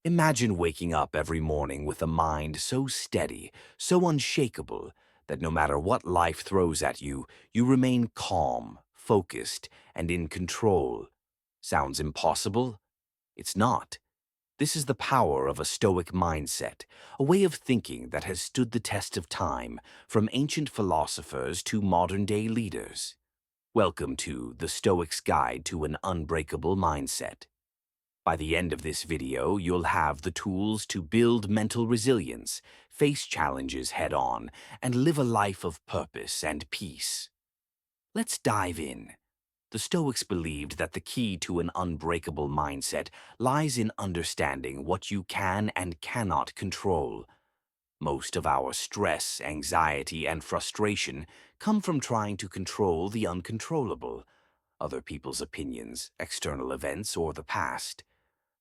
Imagine waking up every morning with a mind so steady, so unshakable, that no matter what life throws at you, you remain calm, focused, and in control. Sounds impossible? It's not. This is the power of a Stoic mindset, a way of thinking that has stood the test of time, from ancient philosophers to modern-day leaders. Welcome to the Stoic's Guide to an Unbreakable Mindset. By the end of this video, you'll have the tools to build mental resilience, face challenges head-on, and live a life of purpose and peace. Let's dive in. The Stoics believed that the key to an unbreakable mindset lies in understanding what you can and cannot control. Most of our stress, anxiety, and frustration come from trying to control the uncontrollable, other people's opinions, external events, or the past.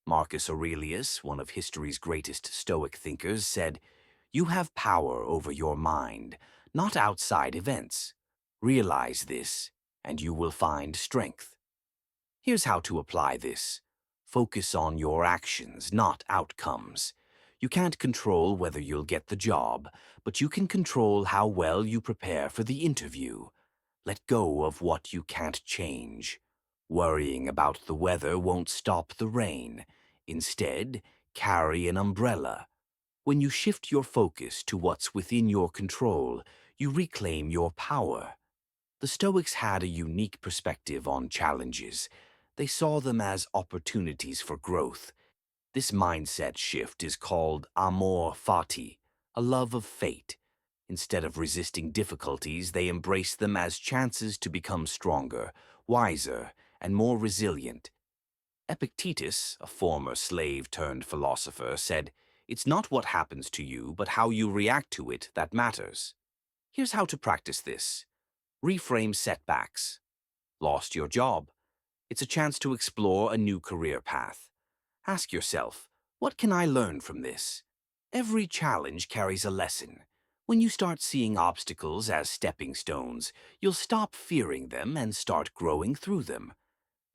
Marcus Aurelius, one of history's greatest Stoic thinkers, said, "You have power over your mind, not outside events. Realize this, and you will find strength." Here's how to apply this. Focus on your actions, not outcomes. You can't control whether you'll get the job, but you can control how well you prepare for the interview. Let go of what you can't change. Worrying about the weather won't stop the rain. Instead, carry an umbrella. When you shift your focus to what's within your control, you reclaim your power. The Stoics had a unique perspective on challenges. They saw them as opportunities for growth. This mindset shift is called Amor, Fati, a love of fate. Instead of resisting difficulties, they embrace them as chances to become stronger, wiser, and more resilient. Epictetus, a former slave-turned-philosopher, said, "It's not what happens to you, but how you react to it that matters." Here's how to practice this. Reframe setbacks. Lost your job? It's a chance to explore a new career path. Ask yourself, what can I learn from this? Every challenge carries a lesson. When you start seeing obstacles as stepping stones, you'll stop fearing them and start growing through them.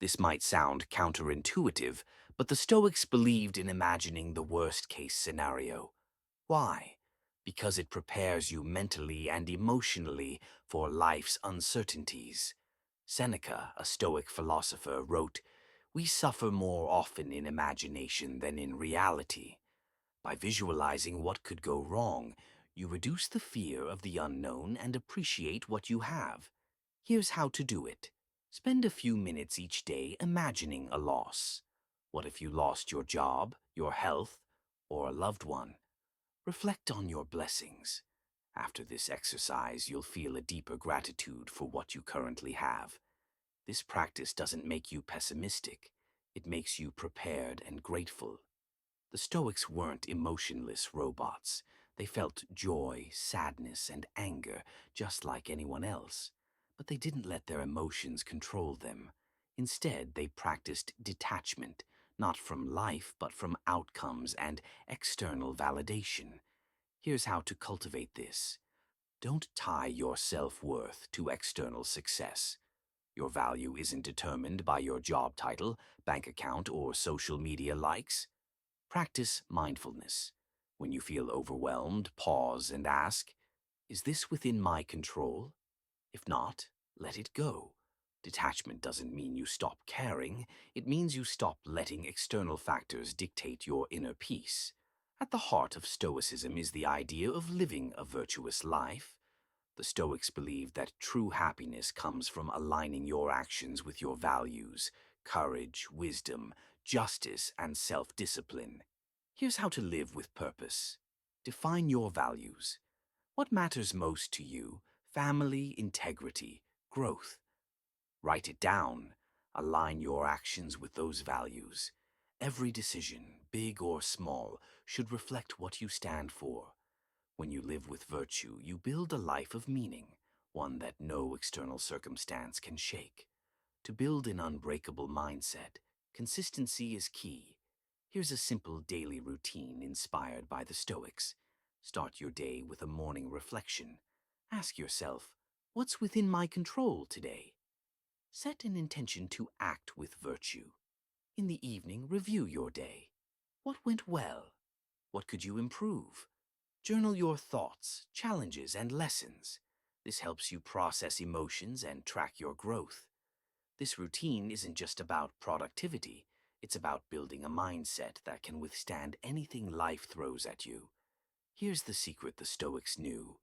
This might sound counterintuitive, but the Stoics believed in imagining the worst-case scenario. Why? Because it prepares you mentally and emotionally for life's uncertainties. Seneca, a Stoic philosopher, wrote, "We suffer more often in imagination than in reality." By visualizing what could go wrong, you reduce the fear of the unknown and appreciate what you have. Here's how to do it. Spend a few minutes each day imagining a loss. What if you lost your job, your health, or a loved one? Reflect on your blessings. After this exercise, you'll feel a deeper gratitude for what you currently have. This practice doesn't make you pessimistic. It makes you prepared and grateful. The Stoics weren't emotionless robots. They felt joy, sadness, and anger just like anyone else. But they didn't let their emotions control them. Instead, they practiced detachment, not from life, but from outcomes and external validation. Here's how to cultivate this. Don't tie your self-worth to external success. Your value isn't determined by your job title, bank account, or social media likes. Practice mindfulness. When you feel overwhelmed, pause and ask, "Is this within my control?" If not, let it go. Detachment doesn't mean you stop caring. It means you stop letting external factors dictate your inner peace. At the heart of Stoicism is the idea of living a virtuous life. The Stoics believed that true happiness comes from aligning your actions with your values, courage, wisdom, justice, and self-discipline. Here's how to live with purpose. Define your values. What matters most to you? Family, integrity, growth. Write it down. Align your actions with those values. Every decision, big or small, should reflect what you stand for. When you live with virtue, you build a life of meaning, one that no external circumstance can shake. To build an unbreakable mindset, consistency is key. Here's a simple daily routine inspired by the Stoics. Start your day with a morning reflection. Ask yourself, what's within my control today? Set an intention to act with virtue. In the evening, review your day. What went well? What could you improve? Journal your thoughts, challenges, and lessons. This helps you process emotions and track your growth. This routine isn't just about productivity, it's about building a mindset that can withstand anything life throws at you. Here's the secret the Stoics knew.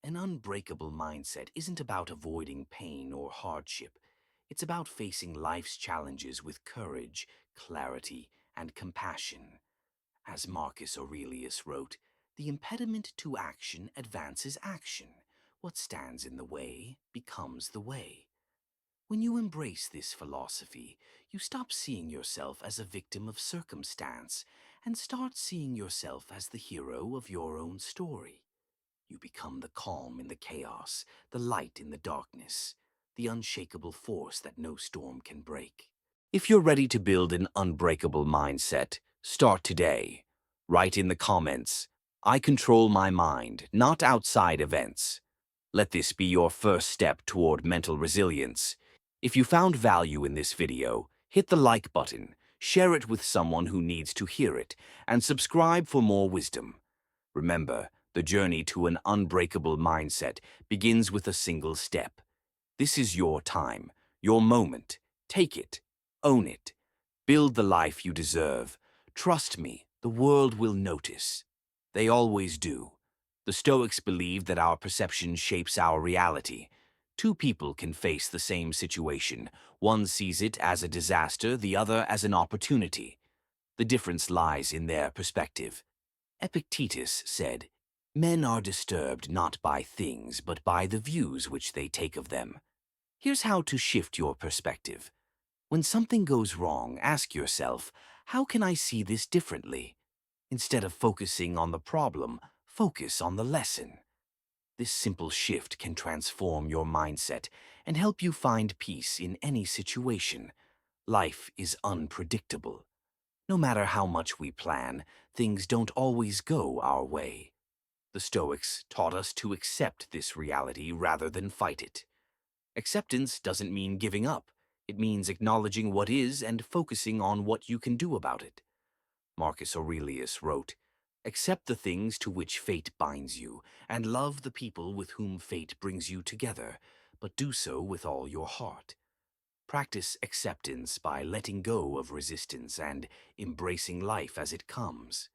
An unbreakable mindset isn't about avoiding pain or hardship. It's about facing life's challenges with courage, clarity, and compassion. As Marcus Aurelius wrote, the impediment to action advances action. What stands in the way becomes the way. When you embrace this philosophy, you stop seeing yourself as a victim of circumstance and start seeing yourself as the hero of your own story. You become the calm in the chaos, the light in the darkness, the unshakable force that no storm can break. If you're ready to build an unbreakable mindset, start today. Write in the comments, I control my mind, not outside events. Let this be your first step toward mental resilience. If you found value in this video, hit the like button, share it with someone who needs to hear it, and subscribe for more wisdom. Remember, the journey to an unbreakable mindset begins with a single step. This is your time, your moment. Take it. Own it. Build the life you deserve. Trust me, the world will notice. They always do. The Stoics believe that our perception shapes our reality. Two people can face the same situation. One sees it as a disaster, the other as an opportunity. The difference lies in their perspective. Epictetus said, Men are disturbed not by things, but by the views which they take of them. Here's how to shift your perspective. When something goes wrong, ask yourself, how can I see this differently? Instead of focusing on the problem, focus on the lesson. This simple shift can transform your mindset and help you find peace in any situation. Life is unpredictable. No matter how much we plan, things don't always go our way. The Stoics taught us to accept this reality rather than fight it. Acceptance doesn't mean giving up. It means acknowledging what is and focusing on what you can do about it. Marcus Aurelius wrote, Accept the things to which fate binds you, and love the people with whom fate brings you together, but do so with all your heart. Practice acceptance by letting go of resistance and embracing life as it comes.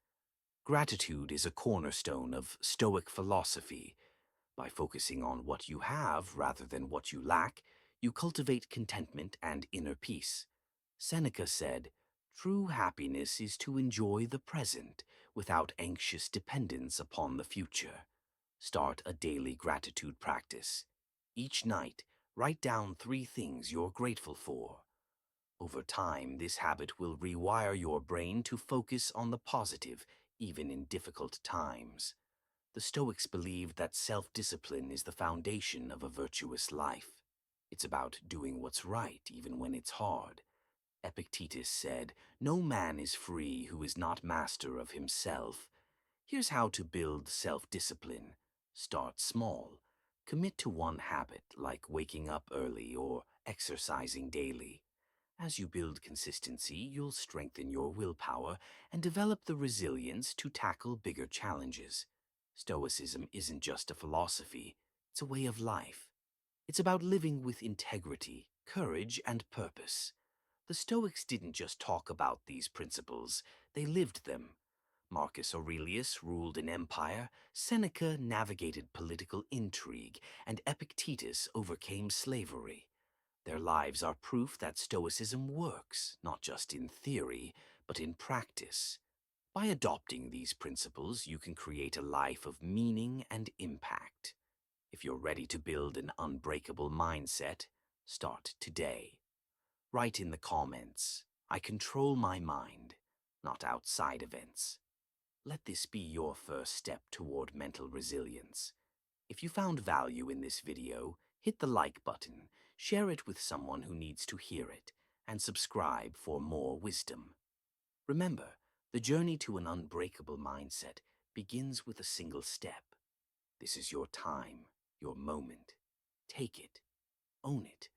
Gratitude is a cornerstone of Stoic philosophy. By focusing on what you have rather than what you lack, you cultivate contentment and inner peace. Seneca said, True happiness is to enjoy the present without anxious dependence upon the future. Start a daily gratitude practice. Each night, write down 3 things you're grateful for. Over time, this habit will rewire your brain to focus on the positive, even in difficult times. The Stoics believed that self-discipline is the foundation of a virtuous life. It's about doing what's right even when it's hard. Epictetus said, No man is free who is not master of himself. Here's how to build self-discipline. Start small. Commit to one habit, like waking up early or exercising daily. As you build consistency, you'll strengthen your willpower and develop the resilience to tackle bigger challenges. Stoicism isn't just a philosophy, it's a way of life. It's about living with integrity, courage, and purpose. The Stoics didn't just talk about these principles, they lived them. Marcus Aurelius ruled an empire, Seneca navigated political intrigue, and Epictetus overcame slavery. Their lives are proof that Stoicism works, not just in theory, but in practice. By adopting these principles, you can create a life of meaning and impact. If you're ready to build an unbreakable mindset, start today. Write in the comments, I control my mind, not outside events. Let this be your first step toward mental resilience. If you found value in this video, hit the like button, share it with someone who needs to hear it, and subscribe for more wisdom. Remember, the journey to an unbreakable mindset begins with a single step. This is your time, your moment. Take it. Own it.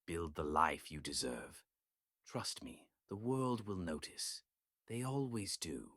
Build the life you deserve. Trust me, the world will notice. They always do.